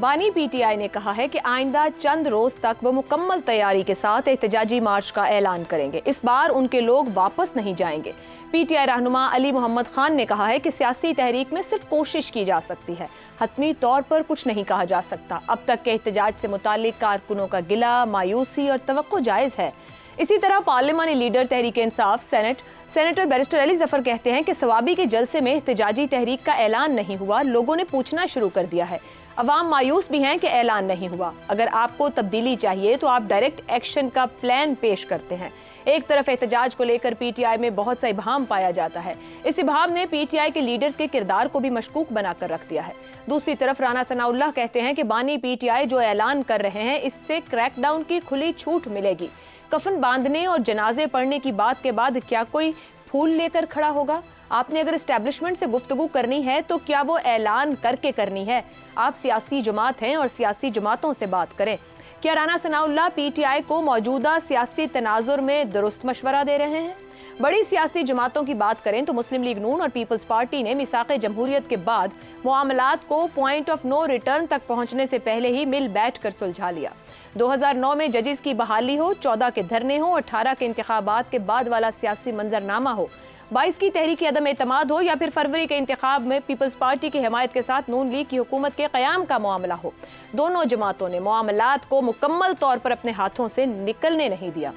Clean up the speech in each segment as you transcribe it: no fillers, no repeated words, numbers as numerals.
बानी पीटीआई ने कहा है कि आइंदा चंद रोज तक वो मुकम्मल तैयारी के साथ एहतजाजी मार्च का ऐलान करेंगे। इस बार उनके लोग वापस नहीं जाएंगे। पीटीआई रहनुमा अली मोहम्मद खान ने कहा है कि सियासी तहरीक में सिर्फ कोशिश की जा सकती है, हतमी तौर पर कुछ नहीं कहा जा सकता। अब तक के एहतजाज से मुतालिक कारकुनों का गिला, मायूसी और तवक्को जायज़ है। इसी तरह पार्लिमानी leader Tehreek Insaf senator barrister Ali Zafar कहते हैं कि सवाबी के जलसे में एहतजाजी तहरीक का ऐलान नहीं हुआ, लोगों ने पूछना शुरू कर दिया है। अवाम मायूस भी हैं कि ऐलान नहीं हुआ। अगर आपको तब्दीली चाहिए तो आप डायरेक्ट एक्शन का प्लान पेश करते हैं। एक तरफ एहतजाज को लेकर पीटीआई में बहुत सा इबहाम पाया जाता है। इस इबहाम ने पीटीआई के लीडर्स के किरदार को भी मशकूक बनाकर रख दिया है। दूसरी तरफ राना सनाउल्लाह कहते हैं कि बानी पीटीआई जो ऐलान कर रहे हैं इससे क्रैकडाउन की खुली छूट मिलेगी। कफन बांधने और जनाजे पढ़ने की बात के बाद क्या कोई फूल लेकर खड़ा होगा? आपने अगर एस्टैब्लिशमेंट से गुफ्तगू करनी है तो क्या वो ऐलान करके करनी है? आप सियासी जमात हैं और सियासी जमातों से बात करें। क्या राना सनाउल्लाह पीटीआई को मौजूदा सियासी तनाजुर में दुरुस्त मशवरा दे रहे हैं? बड़ी सियासी जमातों की बात करें तो मुस्लिम लीग नून और पीपल्स पार्टी ने मिसाक़े जमहूरियत के बाद मामलात को पॉइंट ऑफ नो रिटर्न तक पहुंचने से पहले ही मिल बैठ कर सुलझा लिया। 2009 में जजेस की बहाली हो, 14 के धरने हो, 18 के इंतखाबात के बाद वाला सियासी मंजरनामा हो, 22 की तहरीक अदम एतमाद हो या फिर फरवरी के इंतखाब में पीपल्स पार्टी की हिमायत के साथ नून लीग की हुकूमत के क़याम का मामला हो, दोनों जमातों ने मामलात को मुकम्मल तौर पर अपने हाथों से निकलने नहीं दिया।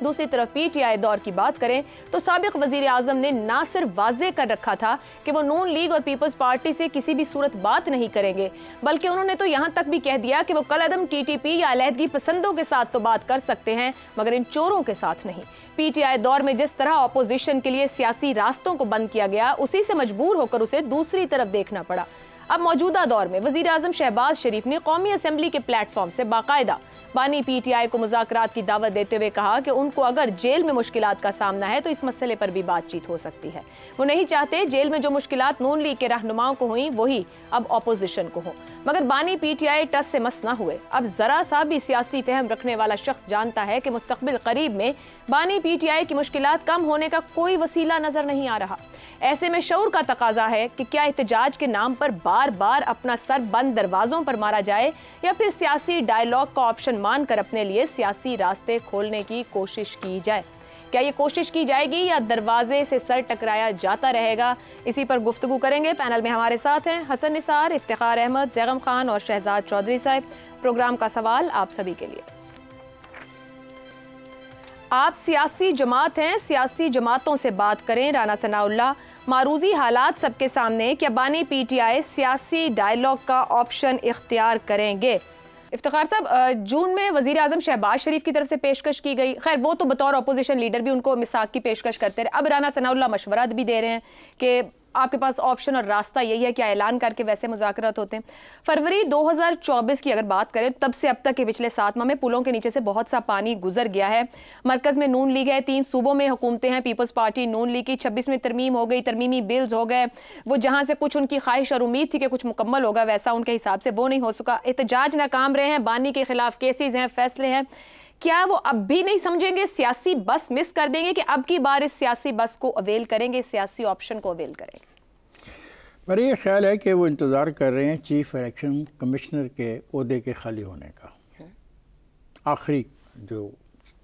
दूसरी तरफ पीटीआई दौर की बात करें तो साबिक वजीर आजम ने ना सिर्फ वाज़े कर रखा था कि वो नून लीग और पीपल्स पार्टी से किसी भी सूरत बात नहीं करेंगे, बल्कि उन्होंने तो यहाँ तक भी कह दिया कि वो कल अदम टीटीपी या अलहदगी पसंदों के साथ तो बात कर सकते हैं मगर इन चोरों के साथ नहीं। पीटीआई दौर में जिस तरह अपोजिशन के लिए सियासी रास्तों को बंद किया गया, उसी से मजबूर होकर उसे दूसरी तरफ देखना पड़ा। अब मौजूदा दौर में वजीर आजम शहबाज शरीफ ने कौमी असम्बली के प्लेटफॉर्म से बाकायदा बानी पीटीआई को मुज़ाकरात की दावत देते हुए कहा कि उनको अगर जेल में मुश्किलात का सामना है तो इस मसले पर भी बातचीत हो सकती है। वो नहीं चाहते जेल में जो मुश्किलात नून लीग के रहनुमाओं को हुई वही अब अपोजिशन को हो। मगर बानी पीटीआई टस से मस ना हुए। अब जरा सा भी सियासी फहम रखने वाला शख्स जानता है कि मुस्तकबिल करीब में बानी पीटीआई की मुश्किलात कम होने का कोई वसीला नजर नहीं आ रहा। ऐसे में शऊर का तकाजा है कि क्या एहतजाज के नाम पर बार बार अपना सर बंद दरवाजों पर मारा जाए या फिर सियासी डायलॉग का ऑप्शन मानकर अपने लिए सियासी रास्ते खोलने की कोशिश की जाए। क्या ये कोशिश की जाएगी या दरवाजे से सर टकराया जाता रहेगा? इसी पर गुफ्तगू करेंगे। पैनल में हमारे साथ हैं हसन निसार, इफ्तिखार अहमद, जैगम खान और शहजाद चौधरी साहब। प्रोग्राम का सवाल आप सभी के लिए। आप सियासी जमात हैं, सियासी जमातों से बात करें। राना सनाउल्लाह, मारूजी हालात सबके सामने, क्या बानी पीटीआई सियासी डायलॉग का ऑप्शन इख्तियार करेंगे? इफ्तिखार साहब, जून में वजीर आजम शहबाज शरीफ की तरफ से पेशकश की गई, खैर वो तो बतौर अपोजिशन लीडर भी उनको मिसाक की पेशकश करते रहे। अब राना सनाउल्लाह मशवरा भी दे रहे हैं कि आपके पास ऑप्शन और रास्ता यही है कि ऐलान करके वैसे मुज़ाकरात होते हैं। फरवरी 2024 की अगर बात करें तब से अब तक के पिछले 7 माह में पुलों के नीचे से बहुत सा पानी गुजर गया है। मरकज़ में नून लीग है, 3 सूबों में हुकूमतें हैं पीपल्स पार्टी नून लीग की, 26 में तरमीम हो गई, तरमीमी बिल्स हो गए। वो जहाँ से कुछ उनकी ख्वाहिश और उम्मीद थी कि कुछ मुकम्मल होगा, वैसा उनके हिसाब से वो नहीं हो सका। एहतजाज नाकाम रहे हैं, बानी के खिलाफ केसेज हैं, फैसले हैं। क्या वो अब भी नहीं समझेंगे, सियासी बस मिस कर देंगे कि अब की बार इस सियासी बस को अवेल करेंगे, सियासी ऑप्शन को अवेल करेंगे? मेरा ये ख्याल है कि वो इंतज़ार कर रहे हैं चीफ इलेक्शन कमिश्नर के ओहदे के खाली होने का। आखिरी जो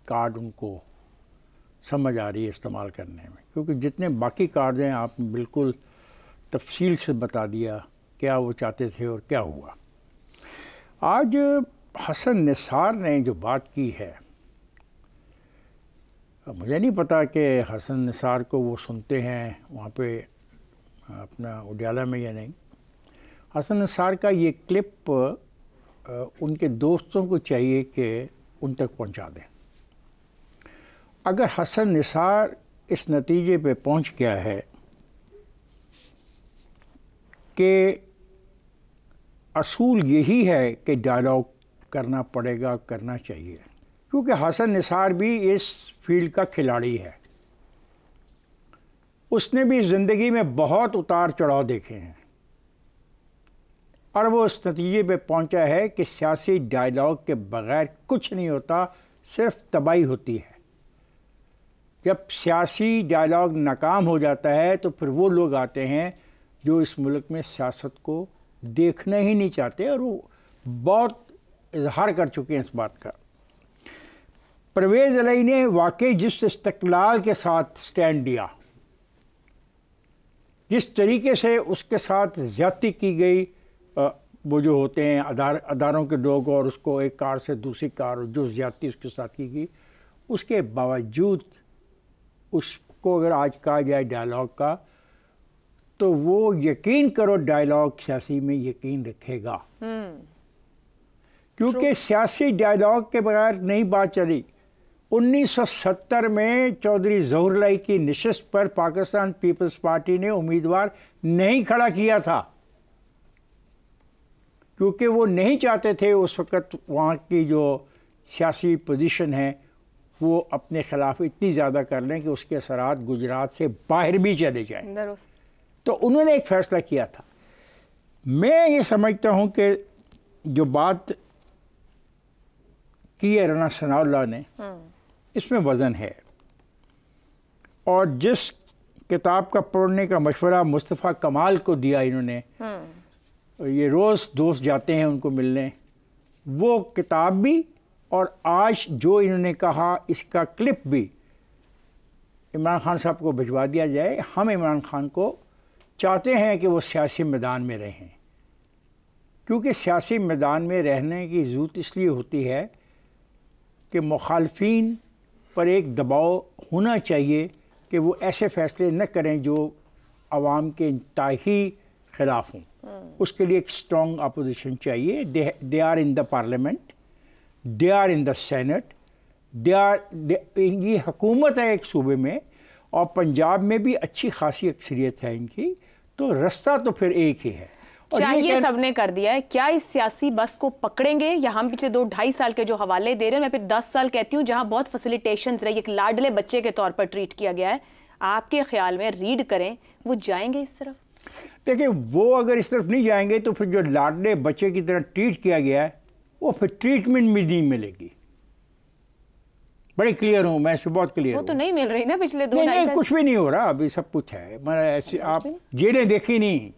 कार्ड उनको समझ आ रही है इस्तेमाल करने में, क्योंकि जितने बाकी कार्ड हैं आपने बिल्कुल तफसील से बता दिया क्या वो चाहते थे और क्या हुआ। आज हसन निसार ने जो बात की है, मुझे नहीं पता कि हसन निसार को वो सुनते हैं वहाँ पे अपना उडियाला में या नहीं। हसन निसार का ये क्लिप उनके दोस्तों को चाहिए कि उन तक पहुंचा दें। अगर हसन निसार इस नतीजे पे पहुंच गया है कि असूल यही है कि डायलॉग करना पड़ेगा, करना चाहिए, क्योंकि हसन निसार भी इस फील्ड का खिलाड़ी है। उसने भी ज़िंदगी में बहुत उतार चढ़ाव देखे हैं और वो उस नतीजे पे पहुंचा है कि सियासी डायलॉग के बग़ैर कुछ नहीं होता, सिर्फ तबाही होती है। जब सियासी डायलॉग नाकाम हो जाता है तो फिर वो लोग आते हैं जो इस मुल्क में सियासत को देखना ही नहीं चाहते और वो بہت اظہار کر چکے ہیں اس بات کا۔ پرویز علیہ نے واقعی جس استقلال کے ساتھ سٹینڈ لیا، جس طریقے سے اس کے ساتھ زیادتی کی گئی، وہ جو ہوتے ہیں اداروں کے لوگ، اور اس کو ایک کار سے دوسری کار، جو زیادتی اس کے ساتھ کی گئی، اس کے باوجود اس کو اگر آج کہا جائے ڈائلاگ کا، تو وہ یقین کرو ڈائلاگ سیاسی میں یقین رکھے گا، کیونکہ سیاسی ڈائلاگ کے بغیر نہیں بات چلی۔ 1970 میں چودھری ظہور اللہ کی نشست پر پاکستان پیپلز پارٹی نے امیدوار نہیں کھڑا کیا تھا، کیونکہ وہ نہیں چاہتے تھے اس وقت وہاں کی جو سیاسی پوزیشن ہے وہ اپنے خلاف اتنی زیادہ کر لیں کہ اس کے اثرات گجرات سے باہر بھی چلے جائیں۔ درست۔ تو انہوں نے ایک فیصلہ کیا تھا۔ میں یہ سمجھتا ہوں کہ جو بات کی ہے رانا ثناء اللہ نے، اس میں وزن ہے، اور جس کتاب کا پڑھنے کا مشورہ مصطفیٰ کمال کو دیا انہوں نے، یہ روز دوست جاتے ہیں ان کو ملنے، وہ کتاب بھی اور آج جو انہوں نے کہا اس کا کلپ بھی عمران خان صاحب کو بھجوا دیا جائے۔ ہم عمران خان کو چاہتے ہیں کہ وہ سیاسی میدان میں رہیں، کیونکہ سیاسی میدان میں رہنے کی ضرورت اس لیے ہوتی ہے کہ مخالفین پر ایک دباؤ ہونا چاہیے کہ وہ ایسے فیصلے نہ کریں جو عوام کے انتہائی خلاف ہوں۔ اس کے لیے ایک اسٹرانگ اپوزیشن چاہیے۔ They are in the parliament, they are in the senate, یہ حکومت ہے ایک صوبے میں، اور پنجاب میں بھی اچھی خاصی اکثریت ہے ان کی، تو رستہ تو پھر ایک ہی ہے۔ چاہیے سب نے کر دیا ہے، کیا اس سیاسی بس کو پکڑیں گے، یا ہم پچھلے 2-2.5 سال کے جو حوالے دے رہے ہیں، میں پھر 10 سال کہتی ہوں جہاں بہت فیسیلیٹیشنز رہی، ایک لاڈلے بچے کے طور پر ٹریٹ کیا گیا ہے، آپ کے خیال میں ریڈ کریں وہ جائیں گے اس طرف؟ دیکھیں وہ اگر اس طرف نہیں جائیں گے تو پھر جو لاڈلے بچے کی طرح ٹریٹ کیا گیا ہے وہ پھر ٹریٹمنٹ بھی نہیں ملے گی۔ بڑی کلیئر ہوں میں، اس پہ بہت کلیئر ہوں۔ وہ تو نہیں مل رہی نا پچھلے 2-2.5 سال؟ نہیں، کچھ بھی نہیں ہو رہا، ابھی سب کچھ ہے۔ ایسے آپ جیلیں دیکھی نہیں،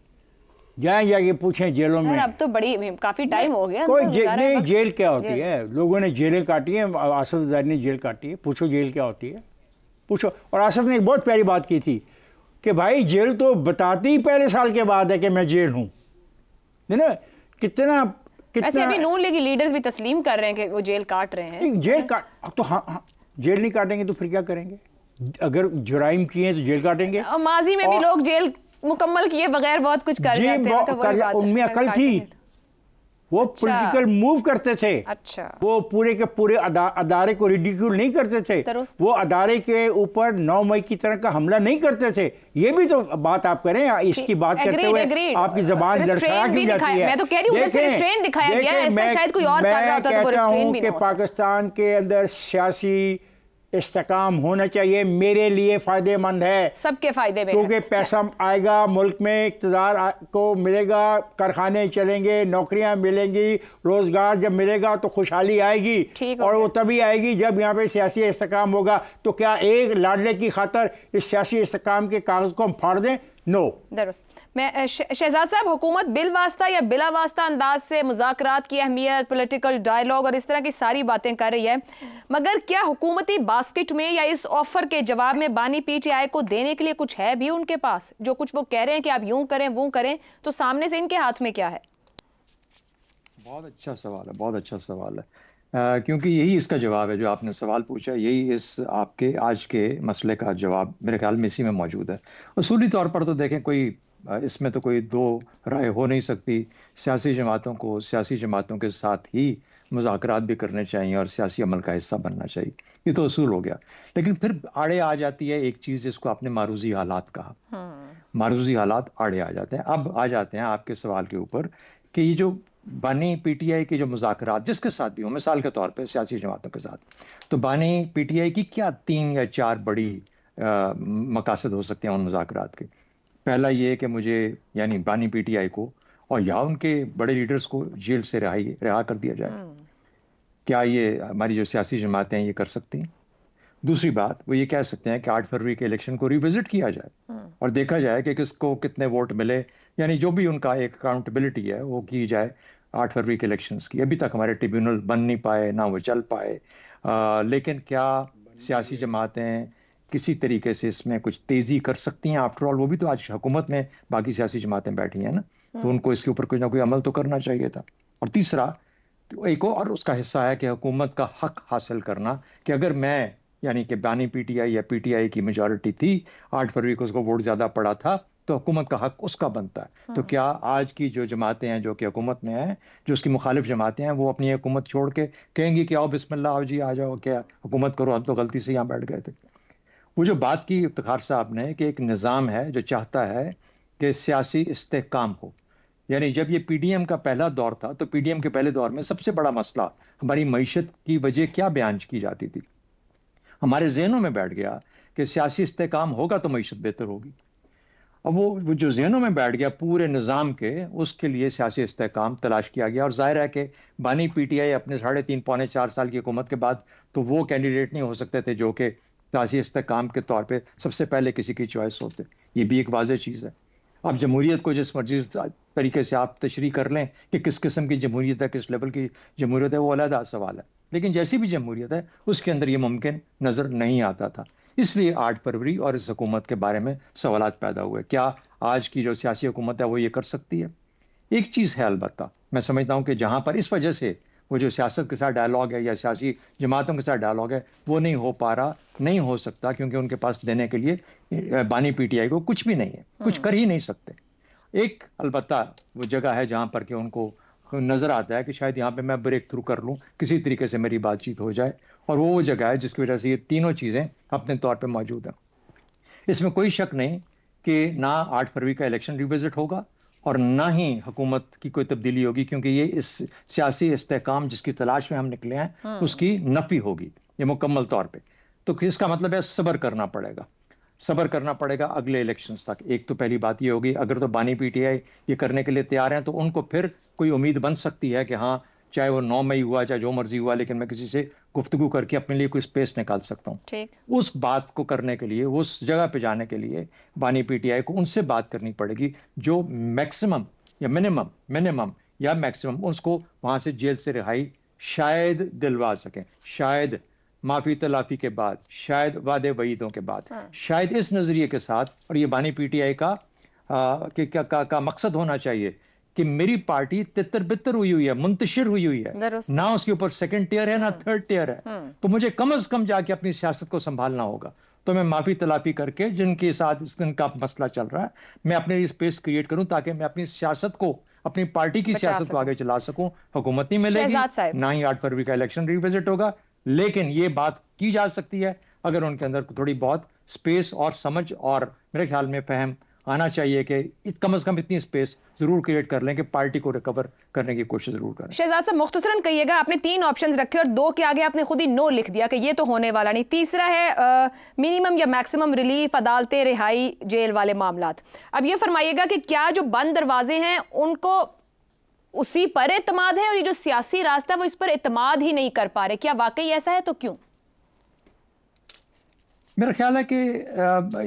جائیں جا کے پوچھیں جیلوں میں۔ اب تو بڑی کافی ٹائم ہو گیا۔ کوئی نہیں، جیل کیا ہوتی ہے؟ لوگوں نے جیلیں کاٹی ہیں، آصف زرداری نے جیل کاٹی ہے، پوچھو جیل کیا ہوتی ہے، پوچھو۔ اور آصف نے ایک بہت پیاری بات کی تھی کہ بھائی جیل تو بتاتی ہی پہلے سال کے بعد ہے کہ میں جیل ہوں، نا؟ کتنا ایسے ابھی نون لیگی لیڈرز بھی تسلیم کر رہے ہیں کہ وہ جیل کاٹ رہے ہیں۔ جیل تو ہاں، جیل نہیں کاٹیں گے تو پھر کیا کریں گے؟ اگر جرائم کیے ہیں تو جیل کاٹیں گے۔ ماضی میں بھی لوگ جیل مکمل کیے بغیر بہت کچھ کر جاتے ہیں، ان میں عقل تھی، وہ پولیٹیکل موو کرتے تھے، وہ پورے کے پورے ادارے کو ریڈیکیول نہیں کرتے تھے، وہ ادارے کے اوپر 9 مئی کی طرح کا حملہ نہیں کرتے تھے۔ یہ بھی تو بات آپ کریں، اس کی بات کرتے ہوئے آپ کی زبان لڑکھڑا کیوں جاتی ہے؟ میں تو کہہ رہی ہوں ادھر سے ریسٹرین دکھایا گیا ہے، ایسا شاید کوئی اور کر رہا ہوتا تو وہ ریسٹرین بھی نہ ہوتا۔ کہ پاکستان کے اندر سیاسی استحکام ہونا چاہیے، میرے لیے فائدہ مند ہے، سب کے فائدے میں، کیونکہ پیسہ آئے گا ملک میں، اقتدار کو ملے گا، کارخانے چلیں گے، نوکریاں ملیں گی، روزگار جب ملے گا تو خوشحالی آئے گی، اور وہ تبھی آئے گی جب یہاں پہ سیاسی استحکام ہوگا۔ تو کیا ایک لاڈلے کی خاطر اس سیاسی استحکام کے کاغذ کو ہم پھاڑ دیں؟ نو۔ درست۔ میں شہزاد صاحب، حکومت بل واسطہ یا بلا واسطہ انداز سے مذاکرات کی اہمیت، پولیٹیکل ڈائیلاگ اور اس طرح کی ساری باتیں کر رہی ہے، مگر کیا حکومتی باسکٹ میں یا اس آفر کے جواب میں بانی پی ٹی آئی کو دینے کے لیے کچھ ہے بھی ان کے پاس؟ جو کچھ وہ کہہ رہے ہیں کہ آپ یوں کریں وہ کریں، تو سامنے سے ان کے ہاتھ میں کیا ہے؟ بہت اچھا سوال ہے، بہت اچھا سوال ہے، کیونکہ یہی اس کا جواب ہے جو آپ نے سوال پوچھا، یہی اس آپ کے آج کے مسئلے کا جواب میرے خیال میں اسی میں موجود ہے۔ اصولی طور پر تو دیکھیں، کوئی اس میں تو کوئی دو رائے ہو نہیں سکتی، سیاسی جماعتوں کے ساتھ ہی مذاکرات بھی کرنے چاہیے اور سیاسی عمل کا حصہ بننا چاہیے، یہ تو اصول ہو گیا۔ لیکن پھر آڑے آ جاتی ہے ایک چیز جس کو آپ نے معروضی حالات کہا، معروضی حالات آڑے آ جاتے ہیں۔ اب آ جاتے ہیں آپ کے سوال کے اوپر کہ یہ جو بانی پی ٹی آئی کے جو مذاکرات جس کے ساتھ بھی ہوں، مثال کے طور پہ سیاسی جماعتوں کے ساتھ، تو بانی پی ٹی آئی کی کیا 3 یا 4 بڑی مقاصد ہو سکتے ہیں ان مذاکرات کے؟ پہلا یہ کہ مجھے یعنی بانی پی ٹی آئی کو اور یا ان کے بڑے لیڈرز کو جیل سے رہا کر دیا جائے۔ کیا یہ ہماری جو سیاسی جماعتیں ہیں یہ کر سکتی ہیں؟ دوسری بات وہ یہ کہہ سکتے ہیں کہ 8 فروری کے الیکشن کو ریوزٹ کیا جائے اور دیکھا جائے کہ کس کو کتنے ووٹ ملے، یعنی جو بھی ان کا ایک اکاؤنٹیبلٹی ہے وہ کی جائے، 8 फरवरी के इलेक्शंस की। अभी तक हमारे ट्रिब्यूनल बन नहीं पाए, ना वो चल पाए। लेकिन क्या सियासी जमातें किसी तरीके से इसमें कुछ तेज़ी कर सकती हैं? आफ्टर ऑल वो भी तो आज हुकूमत में बाकी सियासी जमातें बैठी हैं ना, तो उनको इसके ऊपर कुछ ना कोई अमल तो करना चाहिए था। और तीसरा, तो एक और उसका हिस्सा है कि हुकूमत का हक हासिल करना, कि अगर मैं यानी कि बानी पीटीआई या पीटीआई की मेजॉरिटी थी, 8 फरवरी को उसको वोट ज़्यादा पड़ा था, तो हुकूमत का हक उसका बनता है। तो क्या आज की जो जमातें हैं जो कि हुकूमत में हैं, जो उसकी मुखालिफ जमातें हैं, वो अपनी हुकूमत छोड़ के कहेंगी कि आओ बिस्मिल्लाह, आओ जी आ जाओ, क्या हुकूमत करो, हम तो गलती से यहाँ बैठ गए थे। वो जो बात की इफ्तिखार साहब ने कि एक निज़ाम है जो चाहता है कि सियासी इस्तेहकाम हो, यानी जब ये पीडीएम का पहला दौर था तो पीडीएम के पहले दौर में सबसे बड़ा मसला हमारी मईशत की वजह क्या बयान की जाती थी, हमारे जहनों में बैठ गया कि सियासी इस्तेहकाम होगा तो मईशत बेहतर होगी। अब वो जो जहनों में बैठ गया पूरे निज़ाम के, उसके लिए सियासी इस्तेहकाम तलाश किया गया। और जाहिर है कि बानी पीटीआई अपने 3.5 पौने 4 साल की हुकूमत के बाद तो वो कैंडिडेट नहीं हो सकते थे जो कि सियासी इस्तेहकाम के तौर पे सबसे पहले किसी की चॉइस होते। ये भी एक वाज़ेह चीज़ है। अब जमहूरियत को जिस मर्जी तरीके से आप तशरीह कर लें कि किस किस्म की जमहूरियत है, किस लेवल की जमहूरियत है, वो अलग सवाल है। लेकिन जैसी भी जमहूरियत है उसके अंदर ये मुमकिन नज़र नहीं आता था। इसलिए 8 फरवरी और इस हुकूमत के बारे में सवालात पैदा हुए। क्या आज की जो सियासी हुकूमत है वो ये कर सकती है? एक चीज़ है, अलबत्ता मैं समझता हूँ कि जहाँ पर इस वजह से वो जो सियासत के साथ डायलॉग है या सियासी जमातों के साथ डायलॉग है वो नहीं हो पा रहा, नहीं हो सकता, क्योंकि उनके पास देने के लिए बानी पीटीआई को कुछ भी नहीं है, कुछ कर ही नहीं सकते। एक अलबत्ता वो जगह है जहाँ पर कि उनको नज़र आता है कि शायद यहाँ पे मैं ब्रेक थ्रू कर लूँ, किसी तरीके से मेरी बातचीत हो जाए, और वो जगह है जिसकी वजह से ये तीनों चीज़ें अपने तौर पे मौजूद हैं। इसमें कोई शक नहीं कि ना 8 फरवरी का इलेक्शन रिविजिट होगा और ना ही हुकूमत की कोई तब्दीली होगी, क्योंकि ये इस सियासी इस्तेहकाम जिसकी तलाश में हम निकले हैं उसकी नफी होगी ये मुकम्मल तौर पे। तो इसका मतलब है सब्र करना पड़ेगा, सब्र करना पड़ेगा अगले इलेक्शंस तक। एक तो पहली बात ये होगी, अगर तो बानी पीटीआई ये करने के लिए तैयार हैं तो उनको फिर कोई उम्मीद बन सकती है कि हाँ, चाहे वो 9 मई हुआ, चाहे जो मर्जी हुआ, लेकिन मैं किसी से गुफ्तगू करके अपने लिए कोई स्पेस निकाल सकता हूँ। उस बात को करने के लिए, उस जगह पे जाने के लिए बानी पीटीआई को उनसे बात करनी पड़ेगी जो मैक्सिमम या मिनिमम या मैक्सिमम उसको वहां से जेल से रिहाई शायद दिलवा सकें, शायद माफी तलाफी के बाद, शायद वादे वईदों के बाद, शायद इस नजरिए के साथ। और ये बानी पीटीआई का मकसद होना चाहिए कि मेरी पार्टी तितर बितर हुई है, मुंतशिर हुई है, ना उसके ऊपर सेकंड टियर है ना थर्ड टियर है, तो मुझे कम से कम जाके अपनी सियासत को संभालना होगा। तो मैं माफी तलाफी करके जिनके साथ इनका मसला चल रहा है, मैं अपने लिए स्पेस क्रिएट करूं ताकि मैं अपनी सियासत को, अपनी पार्टी की सियासत को आगे चला सकूं। हुकूमत नहीं मिलेगी, ना ही 8 फरवरी का इलेक्शन रिविजिट होगा, लेकिन ये बात की जा सकती है अगर उनके अंदर थोड़ी बहुत स्पेस और समझ और मेरे ख्याल में फहम आना चाहिए कि कम से कम इतनी स्पेस जरूर क्रिएट कर लें कि पार्टी को रिकवर करने की कोशिश जरूर करें। शहजाद साहब मुख्तसरन कहिएगा, आपने 3 ऑप्शंस रखे और 2 के आगे आपने खुद ही नो लिख दिया कि ये तो होने वाला नहीं। तीसरा है मिनिमम या मैक्सिमम रिलीफ, अदालतें, रिहाई, जेल वाले मामलात। अब ये फरमाइएगा कि क्या जो बंद दरवाजे हैं उनको उसी पर एतमाद है और ये जो सियासी रास्ता है वो इस पर एतमाद ही नहीं कर पा रहे? क्या वाकई ऐसा है? तो क्यों? मेरा ख्याल है कि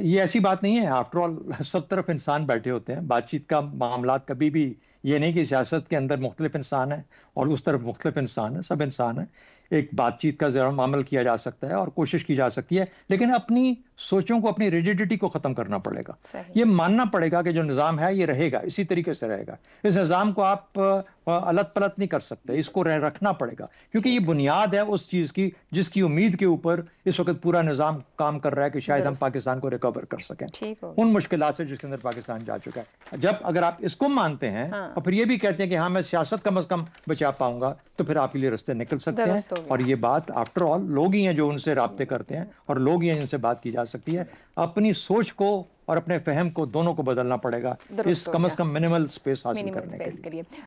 ये ऐसी बात नहीं है। आफ्टर ऑल सब तरफ इंसान बैठे होते हैं, बातचीत का मामला कभी भी ये नहीं कि सियासत के अंदर मुख्तलिफ इंसान है और उस तरफ मुख्तलिफ इंसान है, सब इंसान है। एक बातचीत का ज़रा मामल किया जा सकता है और कोशिश की जा सकती है, लेकिन अपनी सोचों को, अपनी रिजिडिटी को ख़त्म करना पड़ेगा। ये मानना पड़ेगा कि जो निज़ाम है ये रहेगा, इसी तरीके से रहेगा। इस निज़ाम को आप अलट पलट नहीं कर सकते, इसको रखना पड़ेगा, क्योंकि ये बुनियाद है उस चीज़ की जिसकी उम्मीद के ऊपर इस वक्त पूरा निज़ाम काम कर रहा है कि शायद हम पाकिस्तान को रिकवर कर सकें उन मुश्किलात से जिसके अंदर पाकिस्तान जा चुका है। जब अगर आप इसको मानते हैं और फिर ये भी कहते हैं कि हाँ मैं सियासत कम से कम बचा पाऊंगा, तो फिर आपके लिए रास्ते निकल सकते हैं। और ये बात आफ्टर ऑल लोग ही हैं जो उनसे राब्ते करते हैं और लोग ही हैं जिनसे बात की जा सकती है। अपनी सोच को और अपने फहम को दोनों को बदलना पड़ेगा इस कम से कम मिनिमल स्पेस हासिल करने के लिए।